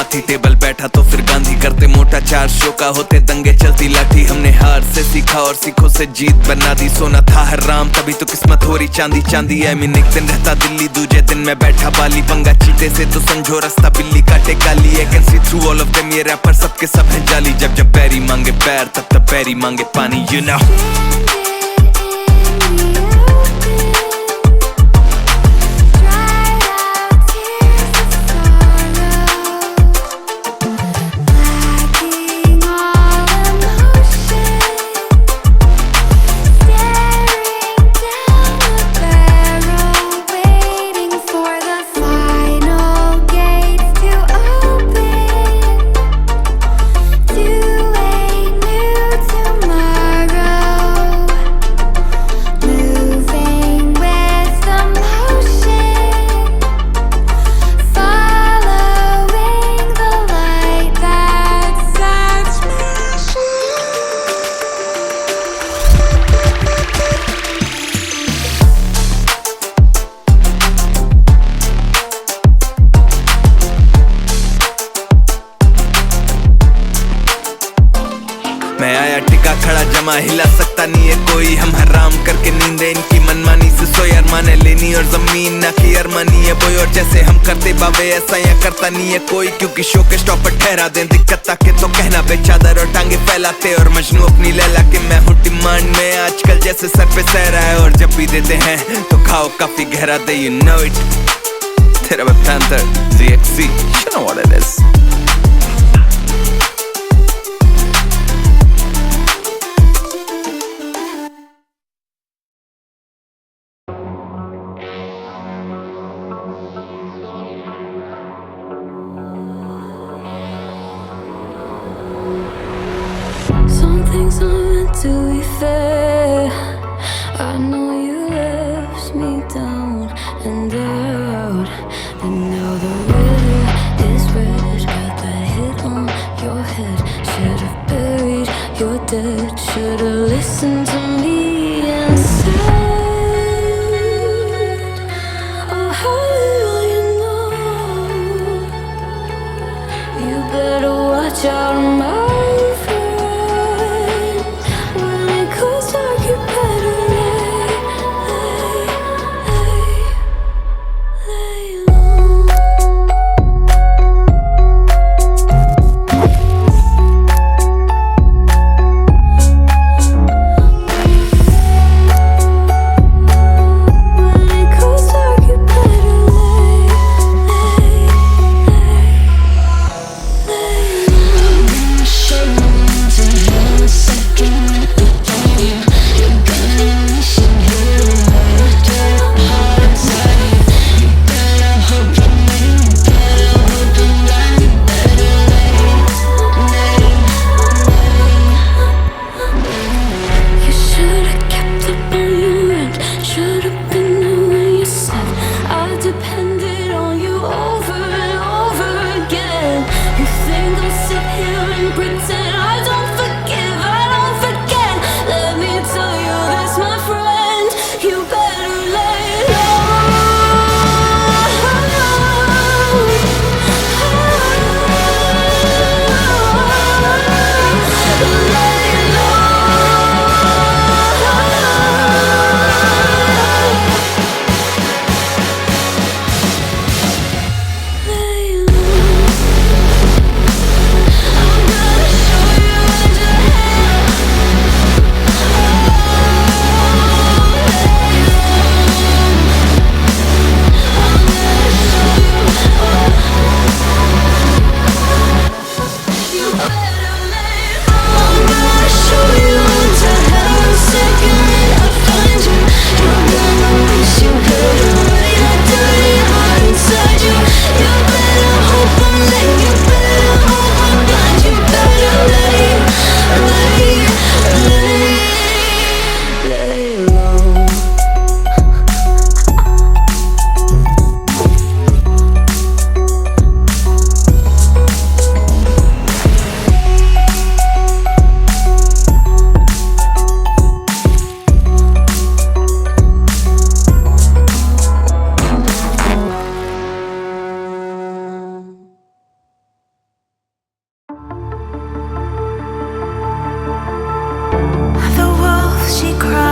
साथी टेबल बैठा तो फिर गांधी करते मोटा, 4 शो का होते दंगे चलती लाठी। हमने हार से सीखा और सीखों से जीत बना दी, सोना था हराम तभी तो किस्मत हो रही चांदी चांदी। आई मीन एक दिन रहता दिल्ली, दूजे दिन मैं बैठा बाली, पंगा चीते से तो समझो रास्ता बिल्ली काटे काली। I can see through all of them, ये रैपर सबके सब हैं जाली। जब जब बैरी मांगे पैर तब तब बैरी मांगे पानी, you know। मैं आया टिका खड़ा जमा, हिला सकता नहीं है कोई। हम हराम करके नींदे इनकी मनमानी से सोए, अरमाने लेनी और जमीन ना की अरमानी है बोई। और जैसे हम करते बाबे ऐसा यहाँ करता नहीं है कोई, क्योंकि शो के स्टॉप पर ठहरा दें दिक्कत ताके तो कहना बेचादर और टांगे फैलाते। और मजनू अपनी लैला के मैं हूँ डिमांड में, आजकल जैसे सर पे सहरा है। और जब भी देते हैं तो खाओ काफी गहरा दे, you know it। तेरा panther Gypsy, you know what it is। Things aren't meant to be fair. I know you left me down and out, and now the river is red. Got that hit on your head. Should've buried your dead. Should've listened to me and said, oh, how little you know. You better watch out, my she cried.